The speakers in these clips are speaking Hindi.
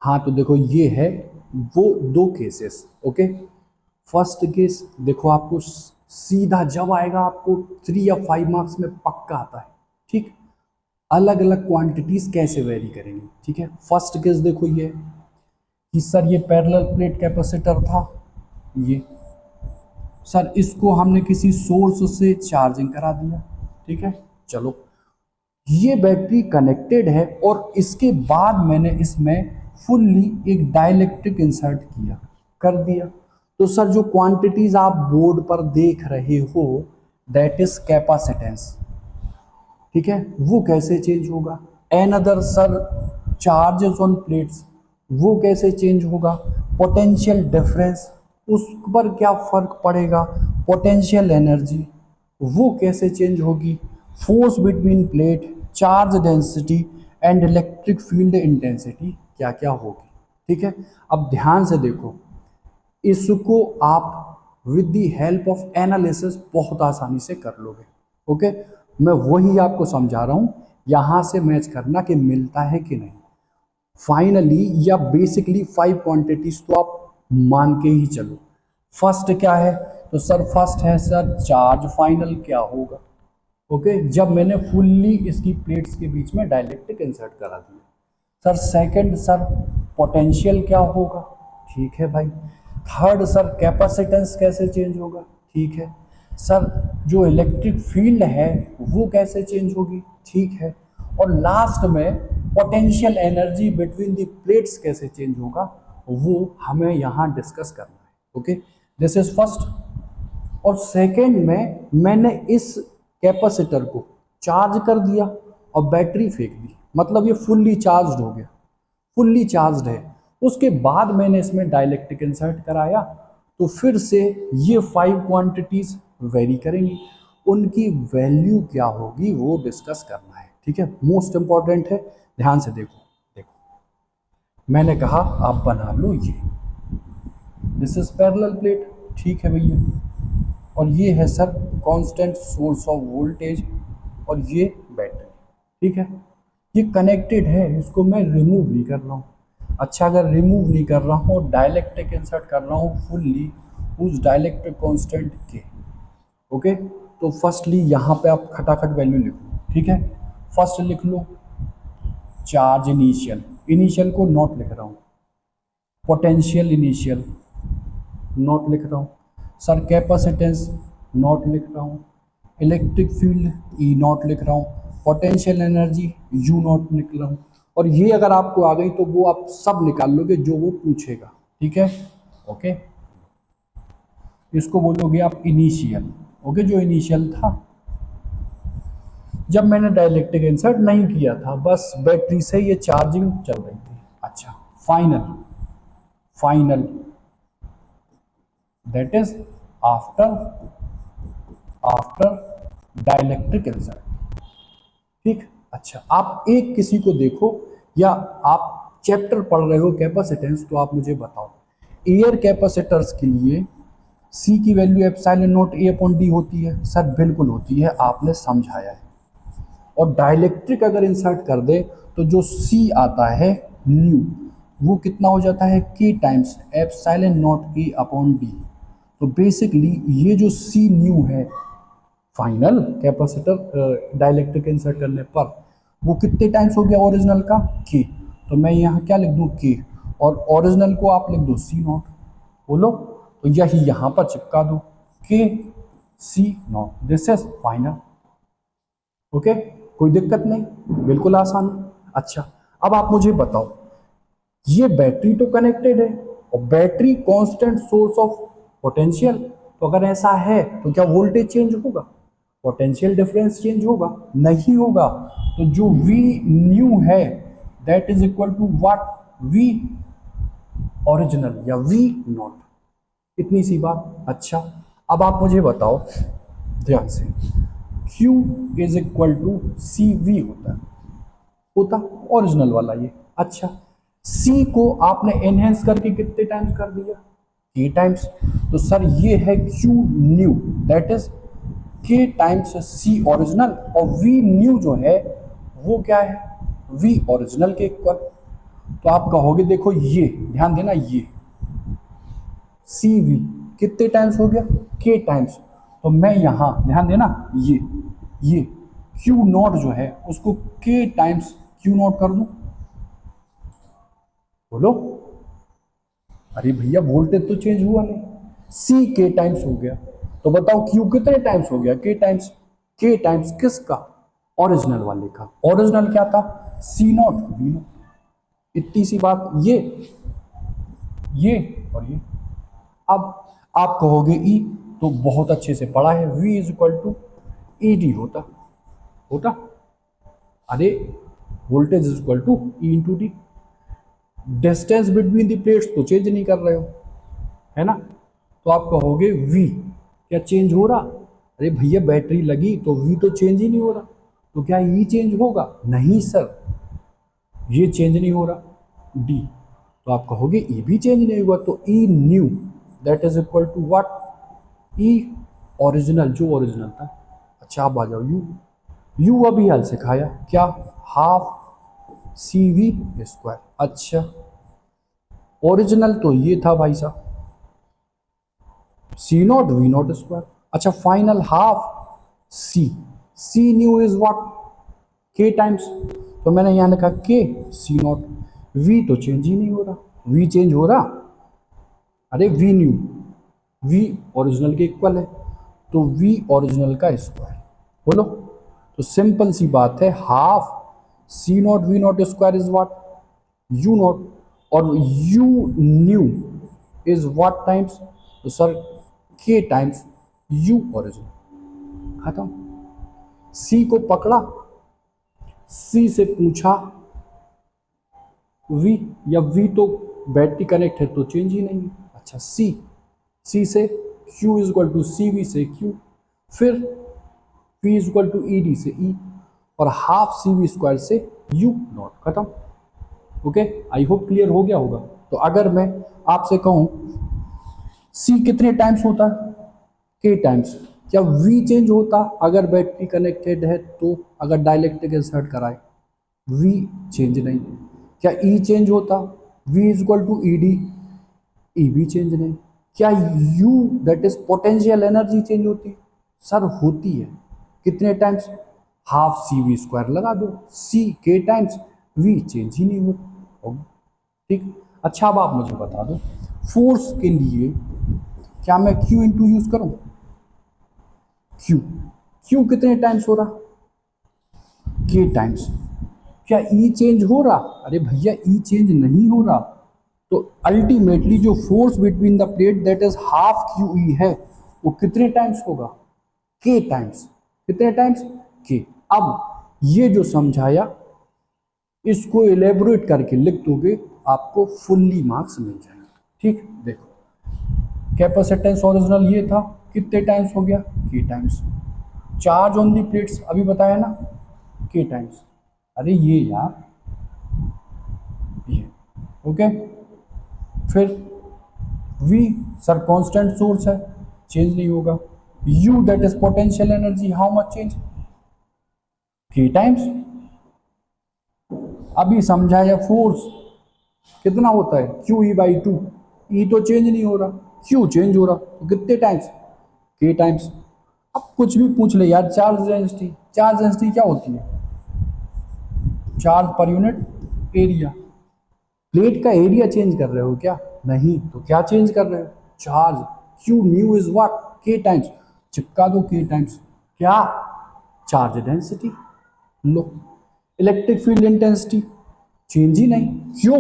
हाँ तो देखो ये है वो दो केसेस। ओके, फर्स्ट केस देखो आपको सीधा जब आएगा आपको 3 या 5 मार्क्स में पक्का आता है। ठीक, अलग अलग क्वांटिटीज कैसे वेरी करेंगे। ठीक है, फर्स्ट केस देखो ये कि सर ये पैरेलल प्लेट कैपेसिटर था, ये सर इसको हमने किसी सोर्स से चार्जिंग करा दिया। ठीक है, चलो ये बैटरी कनेक्टेड है और इसके बाद मैंने इसमें फुल्ली एक डाइलेक्ट्रिक इंसर्ट किया, कर दिया। तो सर जो क्वांटिटीज आप बोर्ड पर देख रहे हो दैट इज कैपेसिटेंस। ठीक है, वो कैसे चेंज होगा। Another sir charges on plates, वो कैसे चेंज होगा। पोटेंशियल डिफरेंस, उस पर क्या फर्क पड़ेगा। पोटेंशियल एनर्जी वो कैसे चेंज होगी। Force between plate, charge density and electric field intensity क्या क्या होगी। ठीक है, अब ध्यान से देखो, इसको आप with the help of analysis बहुत आसानी से कर लोगे। ओके, मैं वही आपको समझा रहा हूं, यहां से मैच करना कि मिलता है कि नहीं। फाइनली या बेसिकली 5 क्वांटिटीज तो आप मान के ही चलो। फर्स्ट क्या है, तो सर फर्स्ट है सर चार्ज फाइनल क्या होगा। ओके, जब मैंने फुल्ली इसकी प्लेट्स के बीच में डाइलेक्ट्रिक इंसर्ट करा दिया। सर सेकंड सर पोटेंशियल क्या होगा। ठीक है भाई। थर्ड सर कैपेसिटेंस कैसे चेंज होगा। ठीक है सर, जो इलेक्ट्रिक फील्ड है वो कैसे चेंज होगी। ठीक है, और लास्ट में potential energy between the plates कैसे चेंज होगा, वो हमें यहाँ डिस्कस करना है। Okay, this is first. और सेकेंड में मैंने इस कैपेसिटर को चार्ज कर दिया और बैटरी फेंक दी, मतलब ये फुल्ली चार्ज हो गया, फुल्ली चार्ज है। उसके बाद मैंने इसमें डाइलेक्ट्रिक इंसर्ट कराया, तो फिर से ये 5 क्वांटिटीज वेरी करेंगी, उनकी वैल्यू क्या होगी वो डिस्कस करना है। ठीक है, मोस्ट इंपॉर्टेंट है, ध्यान से देखो। देखो मैंने कहा आप बना लो ये, दिस इज पैरेलल प्लेट। ठीक है भैया, और ये है sir constant source of voltage और ये बैटरी। ठीक है, ये कनेक्टेड है, इसको मैं रिमूव नहीं कर रहा हूँ। अच्छा, अगर रिमूव नहीं कर रहा हूँ, डाइलेक्ट्रिक इंसर्ट कर रहा हूँ फुल्ली उस डाइलेक्ट्रिक कांस्टेंट के। ओके, तो फर्स्टली यहाँ पे आप खटाखट वैल्यू लिखो। ठीक है, फर्स्ट लिख लो चार्ज इनिशियल, इनिशियल को नॉट लिख रहा हूँ। पोटेंशियल इनिशियल नॉट लिख रहा हूँ। सर कैपेसिटेंस नॉट लिख रहा हूँ। इलेक्ट्रिक फील्ड ई नॉट लिख रहा हूँ। पोटेंशियल एनर्जी यू नॉट लिख रहा हूँ। और ये अगर आपको आ गई तो वो आप सब निकाल लोगे जो वो पूछेगा। ठीक है, ओके, इसको बोलोगे आप इनिशियल। ओके, जो इनिशियल था जब मैंने डाइलेक्ट्रिक इंसर्ट नहीं किया था, बस बैटरी से ये चार्जिंग चल रही थी। अच्छा, final, final that is after after dielectric insert. ठीक, अच्छा आप एक किसी को देखो या आप चैप्टर पढ़ रहे हो कैपेसिटेंस, तो आप मुझे बताओ एयर कैपेसिटर्स के लिए सी की value epsilon naught A upon D होती है। सर बिल्कुल होती है, आपने समझाया है। और डाइलेक्ट्रिक अगर इंसर्ट कर दे तो जो सी आता है न्यू, वो कितना हो जाता है के times epsilon naught A upon D. तो बेसिकली ये जो सी न्यू है फाइनल कैपेसिटर डाइलेक्ट्रिक इंसर्ट करने पर, वो कितने टाइम्स हो गया ओरिजिनल का के। तो मैं यहाँ क्या लिख दूँ के, और ओरिजिनल को आप लिख दो सी नॉट। बोलो, तो यही यहाँ पर चिपका दो K C naught, this is final. Okay, कोई दिक्कत नहीं, बिल्कुल आसान है। अच्छा, अब आप मुझे बताओ, ये बैटरी तो कनेक्टेड है और battery constant source of potential, तो अगर ऐसा है तो क्या वोल्टेज चेंज होगा, पोटेंशियल डिफरेंस चेंज होगा? नहीं होगा। तो जो V न्यू है that is equal to what, V original या V नॉट, इतनी सी बात। अच्छा, अब आप मुझे बताओ ध्यान से, Q is equal to C V होता ओरिजिनल वाला ये। अच्छा, C को आपने एनहेंस करके कितने टाइम्स कर दिया, K टाइम्स। तो सर ये है Q new that is K times C original, और V न्यू जो है वो क्या है, V ओरिजिनल के इक्वल। तो आप कहोगे देखो ये ध्यान देना, ये सी वी कितने टाइम्स हो गया, के टाइम्स। तो मैं यहाँ ध्यान देना, ये क्यू नॉट जो है उसको के टाइम्स क्यू नॉट कर दूं। बोलो, अरे भैया वोल्टेज तो चेंज हुआ नहीं, सी के टाइम्स हो गया। तो बताओ क्यू कितने टाइम्स हो गया, के टाइम्स किसका, ओरिजिनल वाले का। ओरिजिनल क्या था, सी नॉट वी नॉट। इतनी सी बात, ये और ये। अब आप कहोगे ई, तो बहुत अच्छे से पढ़ा है, V is equal to E D होता होता अरे voltage is equal to E into D. Distance between the plates तो चेंज नहीं कर रहे हो, है ना। तो आप कहोगे V क्या चेंज हो रहा, अरे भैया बैटरी लगी तो V तो चेंज ही नहीं हो रहा, तो क्या ई चेंज होगा, नहीं सर ये चेंज नहीं हो रहा। डी, तो आप कहोगे ई भी चेंज नहीं हुआ, तो E new that is equal to what, E original, जो ओरिजिनल था। अच्छा आप आ जाओ यू, यू अभी हाल सिखाया क्या, हाफ सी वी स्क्वायर। अच्छा ओरिजिनल तो ये था भाई साहब, C not V not square. अच्छा final half C, C new is what, K times. तो मैंने यहाँ लिखा के सी नॉट, वी तो चेंज ही नहीं हो रहा, वी चेंज हो रहा, अरे वी न्यू, वी ओरिजिनल के इक्वल है, तो वी ओरिजिनल का स्क्वायर। बोलो, तो सिंपल सी बात है, half C not V not square is what, U naught, और U new is what times, तो sir K times U original. खत्म। सी को पकड़ा, सी से पूछा वी, या वी तो बैटरी कनेक्ट है तो चेंज ही नहीं है। अच्छा सी, सी से Q is equal to C V से Q, फिर P is equal to E D से E, और हाफ सी वी स्क्वायर से U नॉट। खत्म। ओके, आई होप क्लियर हो गया होगा। तो अगर मैं आपसे कहूं C कितने टाइम्स होता है, के टाइम्स, क्या V चेंज होता अगर बैटरी कनेक्टेड है तो, अगर डाइलेक्ट्रिक इंसर्ट कराए, V चेंज नहीं। क्या E चेंज होता, V is equal to E D, E भी चेंज नहीं। क्या U that is potential energy change होती, सर होती है। कितने times, half C V square लगा दो, सी के टाइम्स, वी चेंज ही नहीं होता। ठीक। अच्छा अब आप मुझे बता दो, फोर्स के लिए क्या मैं Q इंटू यूज करूं, Q, Q कितने टाइम्स हो रहा, के टाइम्स। क्या ई चेंज हो रहा, अरे भैया ई चेंज नहीं हो रहा, तो अल्टीमेटली जो force between the plate that is half Q E है, वो कितने टाइम्स होगा, के टाइम्स। कितने टाइम्स, के। अब ये जो समझाया इसको एलेबोरेट करके लिख दोगे, आपको फुल्ली मार्क्स मिल जाएंगे। ठीक, देखो कैपेसिटेंस ओरिजिनल ये था, कितने टाइम्स हो गया, के times. Charge on the plates अभी बताया ना, के टाइम्स। अरे ये यार, ये ओके। फिर V सर कांस्टेंट सोर्स है, चेंज नहीं होगा। U that is potential energy, how much change, के टाइम्स। अभी समझाया फोर्स कितना होता है, क्यू ई बाई टू, ई तो चेंज नहीं हो रहा, क्यू चेंज हो रहा, तो कितने टाइम्स, के टाइम्स। अब कुछ भी पूछ ले यार, चार्ज डेंसिटी, चार्ज डेंसिटी क्या होती है, charge per unit area. Plate का एरिया चेंज कर रहे हो क्या, नहीं, तो क्या चेंज कर रहे हो, charge. Q new is what, K times, चिपका दो के टाइम्स क्या, चार्ज डेंसिटी। लो, इलेक्ट्रिक फील्ड इंटेंसिटी चेंज ही नहीं, क्यों,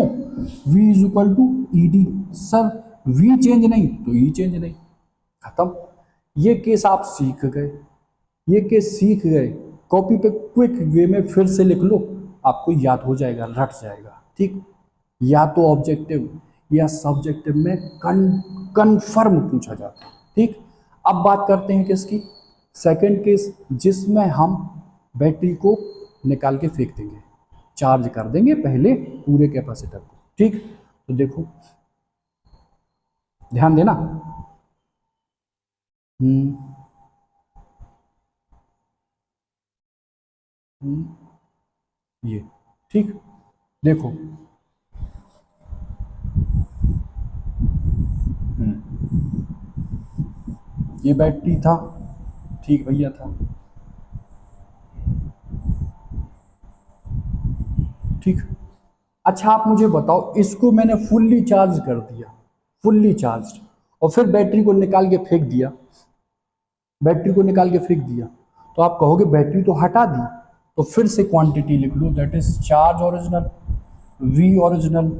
V is equal to E D. Sir V change नहीं तो E चेंज नहीं। खत्म। ये केस आप सीख गए, ये केस सीख गए, कॉपी पे क्विक वे में फिर से लिख लो, आपको याद हो जाएगा, रट जाएगा। ठीक, या तो ऑब्जेक्टिव या सब्जेक्टिव में कन्फर्म पूछा जाता है। ठीक, अब बात करते हैं किसकी, सेकंड केस, जिसमें हम बैटरी को निकाल के फेंक देंगे, चार्ज कर देंगे पहले पूरे कैपेसिटर को। ठीक, तो देखो ध्यान देना। हम्म ये ठीक, देखो ये बैटरी था, ठीक भैया था, ठीक। अच्छा आप मुझे बताओ, इसको मैंने फुल्ली चार्ज कर दिया, फुल्ली चार्ज, और फिर बैटरी को निकाल के फेंक दिया, बैटरी को निकाल के फेंक दिया, तो आप कहोगे बैटरी तो हटा दी। तो फिर से क्वांटिटी लिख लो, that is charge original, V original,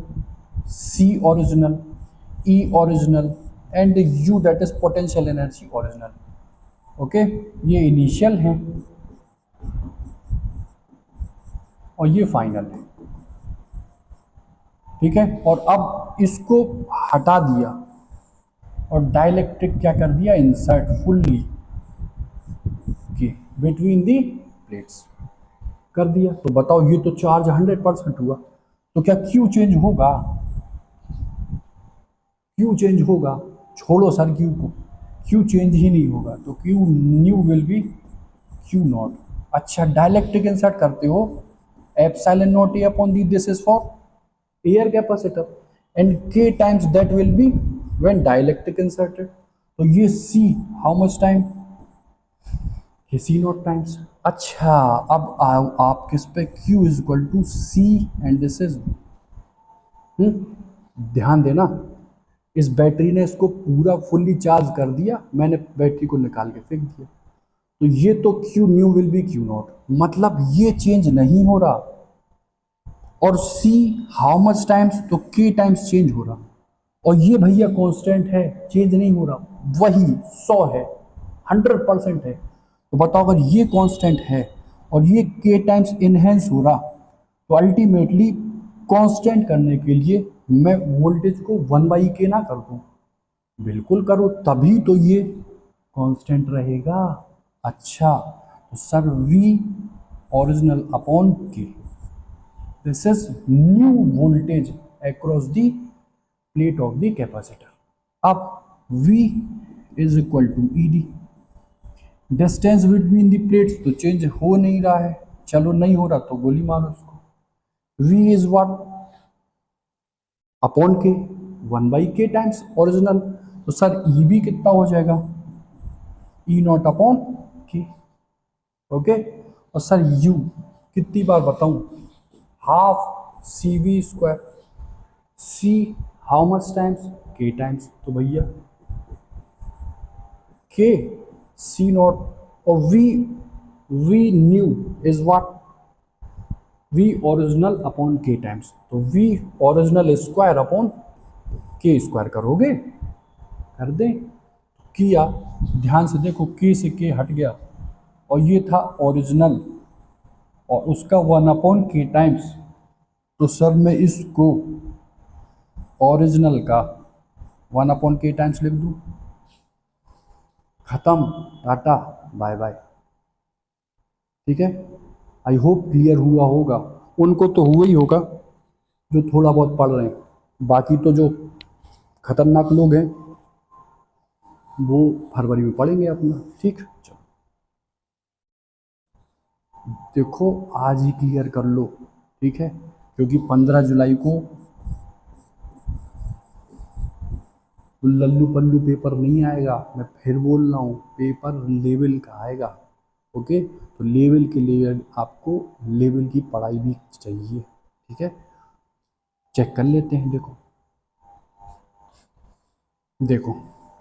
C original, E original and U that is potential energy original. Okay, ये इनिशियल है और ये फाइनल है, ठीक है। और अब इसको हटा दिया और डाइलेक्ट्रिक क्या कर दिया, इंसर्ट फुल्ली के बिटवीन दी प्लेट्स कर दिया। तो बताओ ये तो चार्ज 100% हुआ, तो क्या क्यू चेंज होगा, क्यू चेंज होगा, छोड़ो सर क्यू को, क्यू चेंज ही नहीं होगा, तो Q new will be Q naught. अच्छा डाइलेक्ट्रिक इंसर्ट करते हो, epsilon naught A upon D, this is for air capacitor and K times that will be when dielectric inserted. तो ये सी हाउ मच टाइम, ये सी नॉट टाइम्स। अच्छा अब आओ आप किस पे, Q is equal to C and this is, ध्यान देना, इस बैटरी ने इसको पूरा फुल्ली चार्ज कर दिया, मैंने बैटरी को निकाल के फेंक दिया, तो ये तो Q new will B Q not, मतलब ये चेंज नहीं हो रहा। और C हाउ मच टाइम्स, तो K टाइम्स चेंज हो रहा, और ये भैया कांस्टेंट है, चेंज नहीं हो रहा, वही 100 है, 100% है। तो बताओ अगर ये कांस्टेंट है और ये K टाइम्स इनहेंस हो रहा, तो अल्टीमेटली कांस्टेंट करने के लिए मैं वोल्टेज को 1/k ना कर दूं, बिल्कुल करो, तभी तो ये कांस्टेंट रहेगा। अच्छा तो sir V original upon K, this is new voltage across the plate of the capacitor. अब V is equal to ED, distance between the plates तो चेंज हो नहीं रहा है, चलो नहीं हो रहा तो गोली मारो उसको। V is what, upon K, 1/k times original, तो सर ई भी कितना हो जाएगा, E not upon K. Okay, और सर यू कितनी बार बताऊं, half C V square, C how much times, K times, तो भैया के सी नॉट, और V new is what, V original upon K times, तो V original square upon K square करोगे, कर दे, किया, ध्यान से देखो के से के हट गया, और ये था ओरिजिनल और उसका 1/k टाइम्स, तो सर मैं इसको ओरिजिनल का 1/k टाइम्स लिख दूं, खत्म, टाटा बाय बाय। ठीक है, आई होप क्लियर हुआ होगा, उनको तो हुआ ही होगा जो थोड़ा बहुत पढ़ रहे हैं, बाकी तो जो खतरनाक लोग हैं वो फरवरी में पढ़ेंगे अपना। ठीक, चलो देखो आज ही क्लियर कर लो, ठीक है, क्योंकि 15 जुलाई को लल्लू पल्लू पेपर नहीं आएगा, मैं फिर बोल रहा हूँ, पेपर लेवल का आएगा। ओके, तो लेवल के लिए आपको लेवल की पढ़ाई भी चाहिए, ठीक है। चेक कर लेते हैं, देखो देखो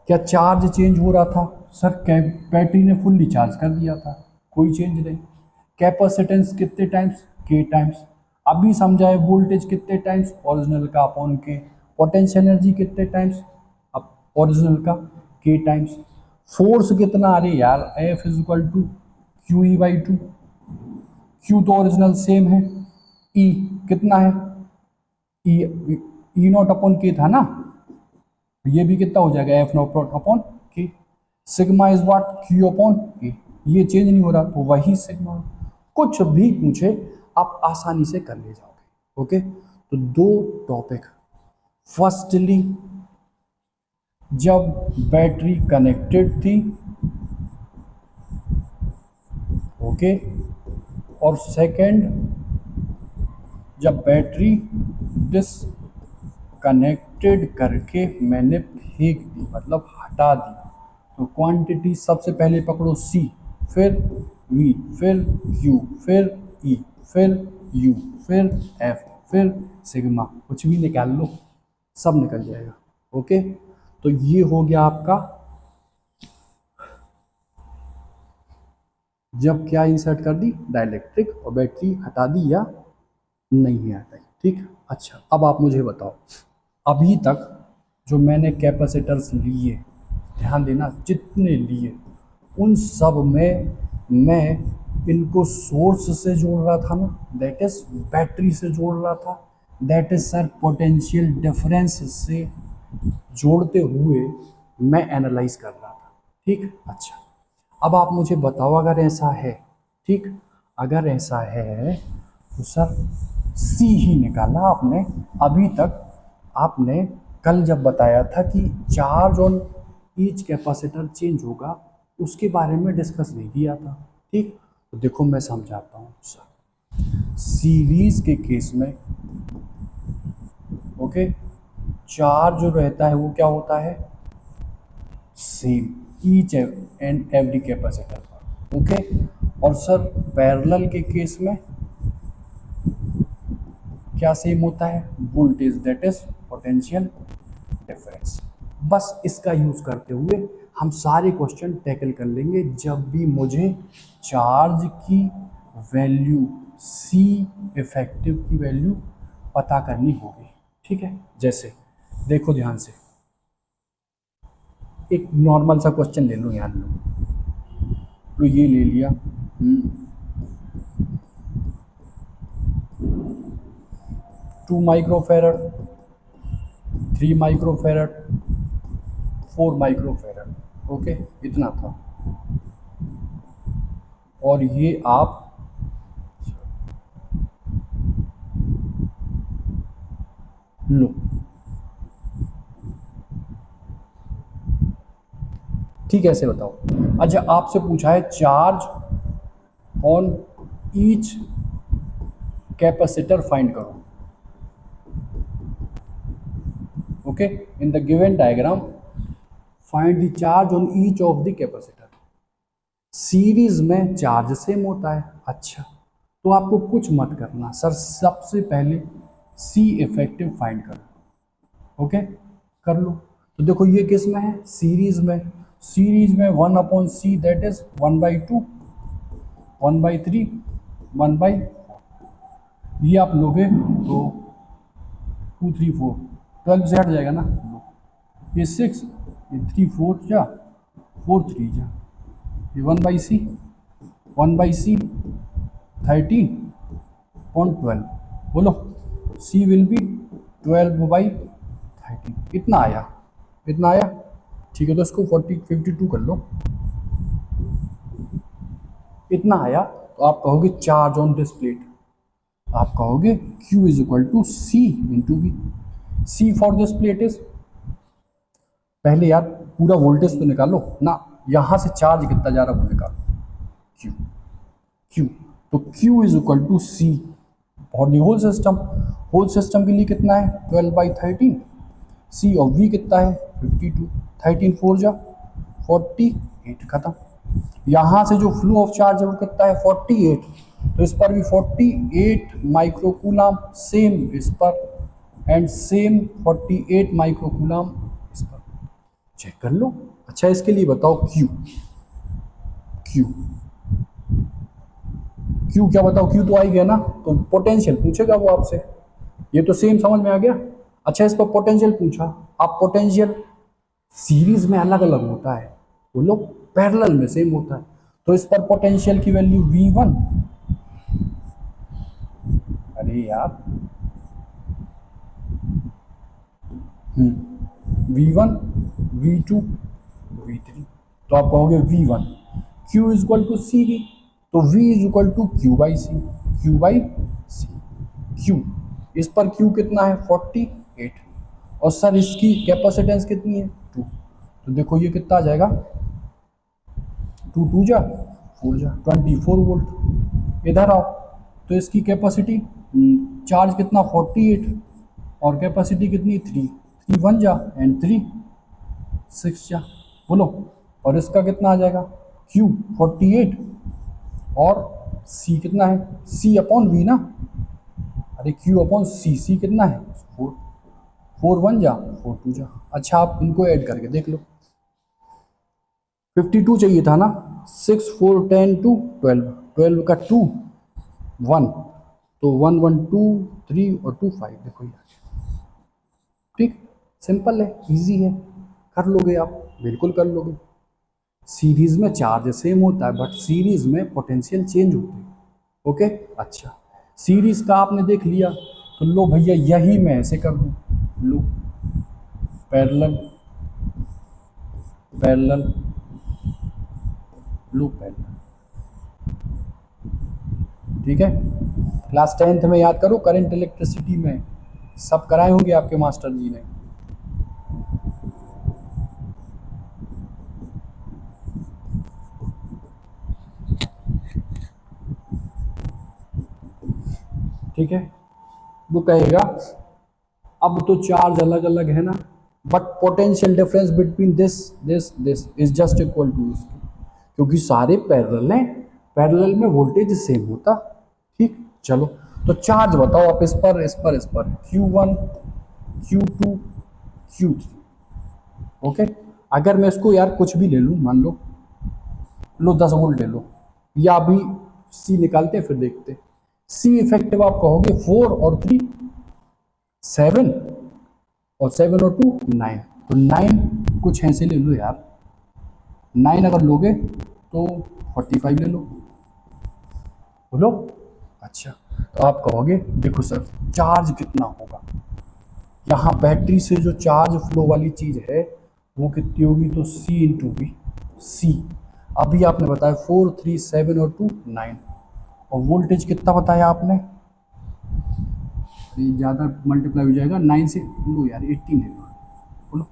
क्या चार्ज चेंज हो रहा था, सर बैटरी ने फुल्ली चार्ज कर दिया था, कोई चेंज नहीं। कैपेसिटेंस कितने टाइम्स, के टाइम्स, अभी समझाए, वोल्टेज कितने टाइम्स, ओरिजिनल का अपॉन के, पोटेंशियल एनर्जी कितने टाइम्स, अब ओरिजिनल का के टाइम्स, फोर्स कितना, अरे यार F is equal to Q E by two, Q तो ओरिजिनल सेम है, ई कितना है, ई नॉट अपॉन के था ना, ये भी कितना हो जाएगा, एफ नॉट अपॉन के, sigma is what, Q upon के, ये चेंज नहीं हो रहा तो वही सिग्मा, कुछ भी पूछे आप आसानी से कर ले जाओगे। ओके, तो दो टॉपिक, फर्स्टली जब बैटरी कनेक्टेड थी, ओके, और सेकंड जब बैटरी डिसकनेक्टेड करके मैंने फेंक दी, मतलब हटा दी, तो क्वांटिटी सबसे पहले पकड़ो C, फिर V, फिर Q, फिर E, फिर U, फिर F, फिर सिग्मा, कुछ भी निकाल लो, सब निकल जाएगा। ओके, तो ये हो गया आपका, जब क्या इंसर्ट कर दी, डाइलेक्ट्रिक, और बैटरी हटा दी या नहीं हटाई। ठीक, अच्छा अब आप मुझे बताओ, अभी तक जो मैंने कैपेसिटर्स लिए, ध्यान देना जितने लिए, उन सब में मैं इनको सोर्स से जोड़ रहा था ना, दैट इज बैटरी से जोड़ रहा था, that is sir potential difference से जोड़ते हुए मैं एनालाइज कर रहा था। ठीक, अच्छा अब आप मुझे बताओ, अगर ऐसा है, ठीक, अगर ऐसा है तो सर सी ही निकाला आपने। अभी तक आपने कल जब बताया था कि charge on each capacitor change होगा, उसके बारे में डिस्कस नहीं किया था। ठीक, तो देखो मैं समझाता हूँ सर, सीरीज के केस में ओके, चार्ज जो रहता है वो क्या होता है, same each and every capacitor पर। ओके, और सर पैरेलल के केस में क्या सेम होता है, voltage, that is potential difference. बस इसका यूज करते हुए हम सारे क्वेश्चन टैकल कर लेंगे जब भी मुझे चार्ज की वैल्यू, सी इफेक्टिव की वैल्यू पता करनी होगी। ठीक है, जैसे देखो ध्यान से, एक नॉर्मल सा क्वेश्चन ले लो, यहाँ लो, तो ये ले लिया, 2 माइक्रोफेरड, 3 माइक्रोफेरड, 4 माइक्रोफेरड। ओके, इतना था, और ये आप लो, ठीक है, ऐसे बताओ। अच्छा आपसे पूछा है charge on each capacitor find करो। Okay, in the given diagram find the charge on each of the capacitor. Series में चार्ज सेम होता है। अच्छा, तो आपको कुछ मत करना सर, सबसे पहले सी इफेक्टिव फाइंड करो। ओके, कर लो। तो देखो ये किस में है, सीरीज में, सीरीज में 1/c दैट इज 1/2, 1/3, 1/4, ये आप लोगे तो 2 3 4 12 से हट जाएगा ना, ये 6, ये 3 4 जा, 4 3 जा, ये 1/c, 1/c 13.12, बोलो c विल बी 12/13, इतना आया, इतना आया। ठीक है, तो इसको 52 कर लो, इतना आया। तो आप कहोगे चार्ज ऑन दिस प्लेट, आप कहोगे Q is equal to C into V. C for this plate is, पहले यार पूरा वोल्टेज तो निकालो ना, यहां से चार्ज कितना जा रहा है वो निकालो, Q, Q, तो Q is equal to C for the whole system. Whole system के लिए कितना है, 12/13, सी और वी कितना है 52, 13 4 जा 48, खत्म। यहाँ से जो फ्लो ऑफ चार्ज है वो कितना है 48, तो इस पर भी 48 माइक्रोकूलम, सेम इस पर, एंड सेम 48 माइक्रोकूलम इस पर, चेक कर लो। अच्छा इसके लिए बताओ Q, Q, Q क्या बताओ, Q तो आ ही गया ना, तो पोटेंशियल पूछेगा वो आपसे, ये तो सेम समझ में आ गया। अच्छा इस पर पोटेंशियल पूछा, आप पोटेंशियल सीरीज में अलग अलग होता है, बोलो पैरेलल में सेम होता है, तो इस पर पोटेंशियल की वैल्यू V1, अरे यार V1, V2, V3, तो आप कहोगे V1, Q is equal to C V, तो V is equal to Q/C, Q/C, Q, इस पर Q कितना है 48, और सर इसकी कैपेसिटेंस कितनी है 2, तो देखो ये कितना आ जाएगा, 2 2 जा 4 जा 24 वोल्ट। इधर आओ, तो इसकी कैपेसिटी, चार्ज कितना 48, और कैपेसिटी कितनी 3, 3 1 जा एंड 3 6 जा, बोलो और इसका कितना आ जाएगा, Q 48, और C कितना है, C अपॉन V ना, अरे Q अपॉन C, C कितना है 4, 4 1 जा 4 2 जा। अच्छा आप इनको ऐड करके देख लो, 52 चाहिए था ना, 6 4 10 2 12, 12 का 2 1, तो 1 1 2 3 और 2 5, देखो ये ठीक, सिंपल है, इजी है, कर लोगे आप, बिल्कुल कर लोगे। सीरीज में चार्ज सेम होता है बट सीरीज में पोटेंशियल चेंज होते हैं। ओके, अच्छा सीरीज का आपने देख लिया, तो लो भैया यही मैं ऐसे कर दूं, लो पैरेलल पैरेलल, लो पैरेलल, ठीक है। क्लास 10th में याद करो, करंट इलेक्ट्रिसिटी में सब कराए होंगे आपके मास्टर जी ने। ठीक है, वो कहेगा अब तो चार्ज अलग अलग है ना, but potential difference between this this this is just equal to इसके, क्योंकि सारे पैरेलल हैं, पैरेलल में वोल्टेज सेम होता। ठीक, चलो तो चार्ज बताओ आप, इस पर Q1 Q2 Q3। ओके, अगर मैं इसको यार कुछ भी ले लूँ, मान लो 10 वोल्ट ले लो, या अभी C निकालते हैं फिर देखते हैं। C इफेक्टिव आप कहोगे 4 और 3 7, और 7 और 2 9, तो 9 कुछ ऐसे ले लो यार, 9 अगर लोगे तो 45 ले लो, बोलो। अच्छा, तो आप कहोगे देखो सर चार्ज कितना होगा, यहाँ बैटरी से जो चार्ज फ्लो वाली चीज़ है वो कितनी होगी, तो C इंटू वी, C अभी आपने बताया 4 3 7 और 2 9, और वोल्टेज कितना बताया आपने, ये ज़्यादा मल्टीप्लाई हो जाएगा 9 से, लो यार 18 ले लो, बोलो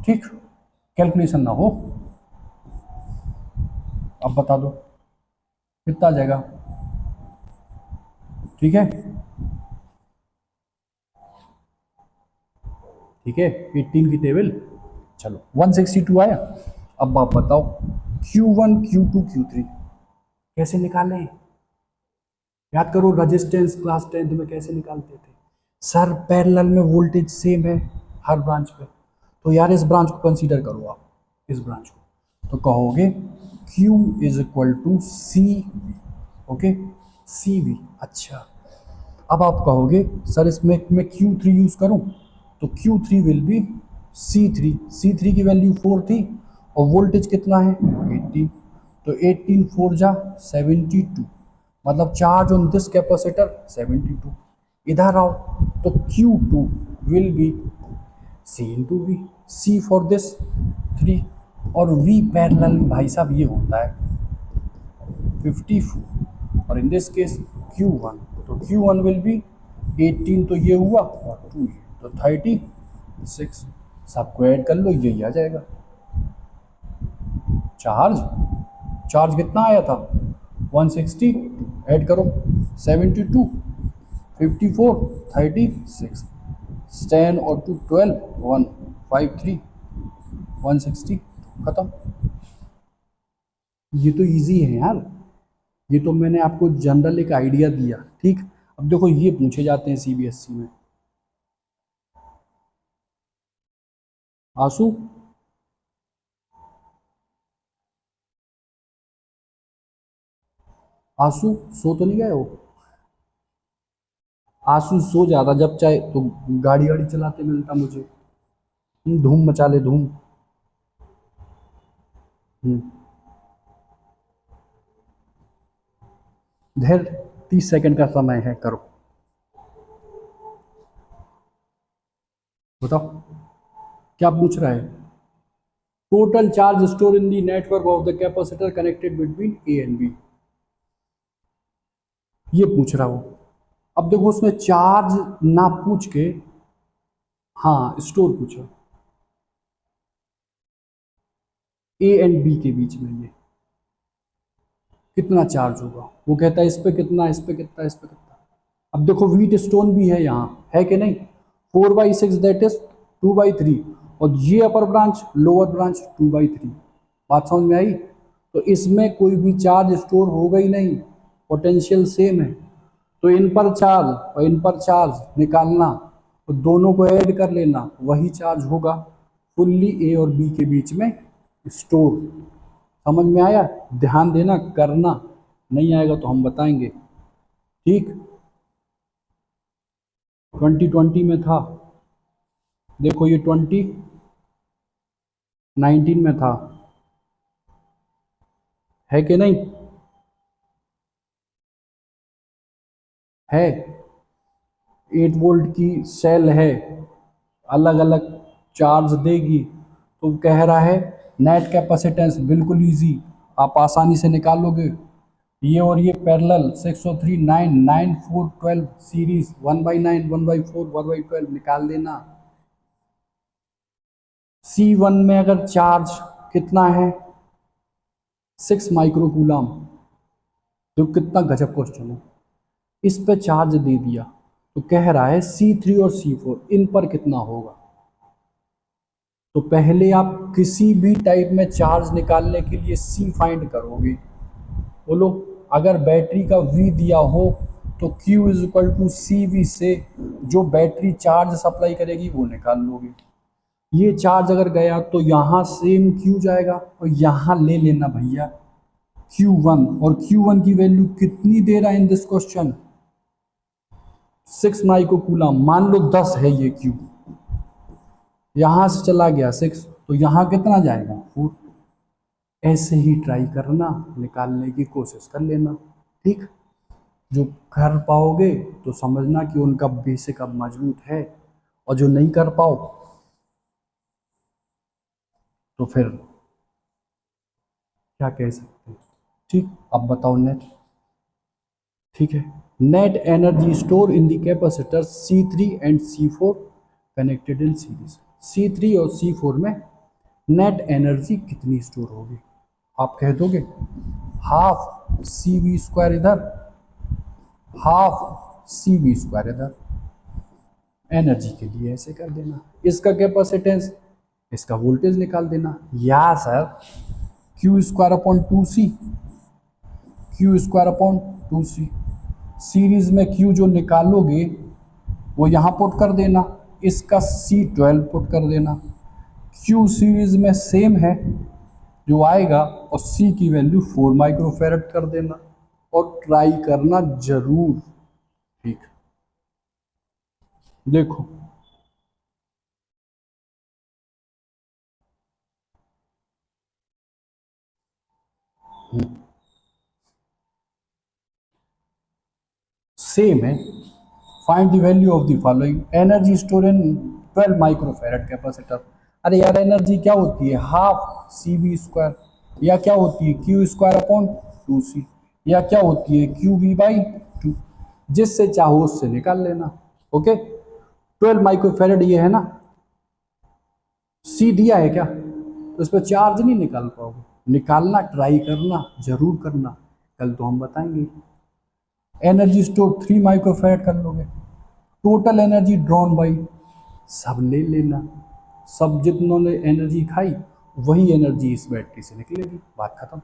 ठीक, कैलकुलेशन ना हो, अब बता दो कितना आ जाएगा, ठीक है, ठीक है 18 की टेबल, चलो 162 आया। अब आप बताओ Q1 Q2 Q3 कैसे निकालें, याद करो रजिस्टेंस क्लास 10th में कैसे निकालते थे, सर पैरेलल में वोल्टेज सेम है हर ब्रांच पे, तो यार इस ब्रांच को कंसीडर करो आप, इस ब्रांच को, तो कहोगे Q is equal to C, okay C V. अच्छा, अब आप कहोगे सर इसमें मैं Q3 यूज़ करूं, तो Q3 will be C3, C3 की वैल्यू 4 थी और वोल्टेज कितना है 18, तो 18 4 जा 72, मतलब चार्ज ऑन दिस कैपेसिटर 72। इधर आओ तो Q2 will be C into V, C for this 3, और V पैरेलल भाई साहब ये होता है 54, और इन दिस केस Q1, तो Q1 विल बी 18, तो ये हुआ और 2 ये, तो 36, सबको ऐड कर लो यही आ जाएगा चार्ज। चार्ज कितना आया था 160, ऐड करो 72 54 36, 10 और 2 12 153 160, खत्म। ये तो इजी है यार, ये तो मैंने आपको जनरल एक आइडिया दिया, ठीक। अब देखो ये पूछे जाते हैं सीबीएसई में, आंसू आंसू सो तो नहीं गए हो, आंसू सो जाता जब चाहे तो गाड़ी गाड़ी चलाते मिलता मुझे, धूम मचा ले धूम। हम्म, धैर 30 सेकंड का समय है, करो बताओ क्या पूछ रहा है। Total charge store in the network of the capacitor connected between A and B, ये पूछ रहा हूँ। अब देखो उसमें चार्ज ना पूछ के, हाँ स्टोर पूछा, ए एंड बी के बीच में ये कितना चार्ज होगा, वो कहता है इस पे कितना, इस पे कितना, इस पे कितना। अब देखो व्हीट स्टोन भी है यहाँ, है कि नहीं, 4/6 दैट इज 2/3, और ये अपर ब्रांच लोअर ब्रांच 2/3, बात समझ में आई? तो इसमें कोई भी चार्ज स्टोर होगा ही नहीं, पोटेंशियल सेम है। तो इन पर चार्ज और इन पर चार्ज निकालना, तो दोनों को ऐड कर लेना, वही चार्ज होगा फुल्ली ए और बी के बीच में स्टोर। समझ में आया? ध्यान देना, करना, नहीं आएगा तो हम बताएंगे। ठीक, 2020 में था, देखो ये 2019 में था, है कि नहीं? है, 8 वोल्ट की सेल है, अलग अलग चार्ज देगी। तो कह रहा है नेट कैपेसिटेंस बिल्कुल इजी, आप आसानी से निकाल लोगे। ये और ये पैरेलल 603 9 9 4 12 सीरीज 1/9 1/4 1/12 निकाल देना। C1 में अगर चार्ज कितना है 6 माइक्रोकूलम, जो कितना गजब क्वेश्चन है। इस पे चार्ज दे दिया तो कह रहा है C3 और C4 इन पर कितना होगा। तो पहले आप किसी भी टाइप में चार्ज निकालने के लिए C फाइंड करोगे। बोलो, अगर बैटरी का V दिया हो तो Q is equal to CV से जो बैटरी चार्ज सप्लाई करेगी वो निकाल लोगे। ये चार्ज अगर गया तो यहाँ सेम Q जाएगा और यहाँ ले लेना भैया Q1, और Q1 की वैल्यू कितनी दे रहा है इन दिस क्वेश्चन? 6 माइक्रोकूलम, मान लो 10 है ये Q, यहाँ से चला गया 6, तो यहाँ कितना जाएगा 4। ऐसे ही ट्राई करना, निकालने की कोशिश कर लेना। ठीक, जो कर पाओगे तो समझना कि उनका बेसिक अब मजबूत है, और जो नहीं कर पाओ तो फिर क्या कह सकते हैं। ठीक, अब बताओ नेट। ठीक है, net energy store in the capacitor C3 and C4 connected in series. C3 और C4 में नेट एनर्जी कितनी स्टोर होगी? आप कह दोगे हाफ CV² इधर, हाफ CV² इधर। एनर्जी के लिए ऐसे कर देना, इसका कैपेसिटेंस, इसका वोल्टेज निकाल देना। या sir Q² upon 2C, Q²अपॉन 2C, series में Q जो निकालोगे वो यहाँ पुट कर देना, इसका C12 पुट कर देना। Q सीरीज में सेम है जो आएगा, और C की वैल्यू 4 माइक्रोफैरड कर देना, और ट्राई करना जरूर। ठीक, देखो सेम है। Find the value of the following energy store in 12 microfarad capacitor. अरे यार, एनर्जी क्या होती है? हाफ CV², या क्या होती है Q²अपॉन 2C, या क्या होती है QV/2। जिससे चाहो उससे निकाल लेना। ओके, 12 माइक्रोफैरड ये है ना, C दिया है क्या, तो इस पर चार्ज नहीं निकाल पाओगे। निकालना, ट्राई करना, जरूर करना, कल तो हम बताएंगे। एनर्जी स्टोर 3 माइक्रोफैरड कर लोगे। टोटल एनर्जी ड्रॉन बाई, सब ले लेना, सब जितनों ने एनर्जी खाई वही एनर्जी इस बैटरी से निकलेगी, बात खत्म।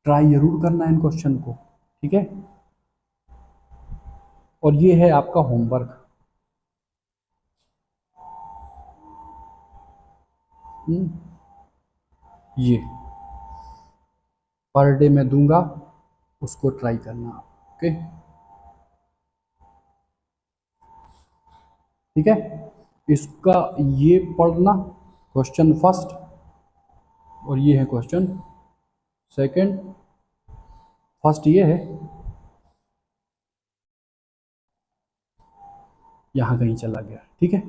ट्राई जरूर करना इन क्वेश्चन को, ठीक है। और ये है आपका होमवर्क। ये पर डे मैं दूंगा, उसको ट्राई करना, ओके, ठीक है। इसका ये पढ़ना क्वेश्चन फर्स्ट, और ये है क्वेश्चन सेकंड। फर्स्ट ये है, यहाँ कहीं चला गया, ठीक है।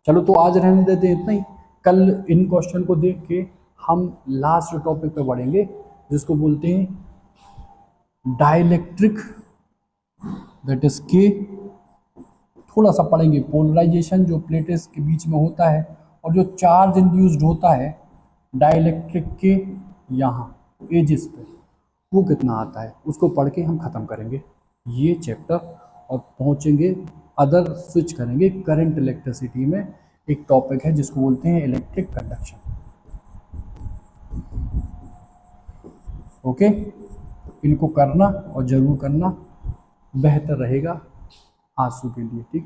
चलो तो आज रहने देते हैं इतना ही। कल इन क्वेश्चन को देख के हम लास्ट टॉपिक पे बढ़ेंगे, जिसको बोलते हैं डाइलेक्ट्रिक, दैट इज के। थोड़ा सा पढ़ेंगे पोलराइजेशन जो प्लेट्स के बीच में होता है, और जो चार्ज इंड्यूस्ड होता है डाइलेक्ट्रिक के यहाँ एजिस पे, वो कितना आता है, उसको पढ़ के हम ख़त्म करेंगे ये चैप्टर, और पहुँचेंगे अदर, स्विच करेंगे करंट इलेक्ट्रिसिटी में। एक टॉपिक है जिसको बोलते हैं इलेक्ट्रिक कंडक्शन। ओके, इनको करना और ज़रूर करना, बेहतर रहेगा आंसू के लिए, ठीक है।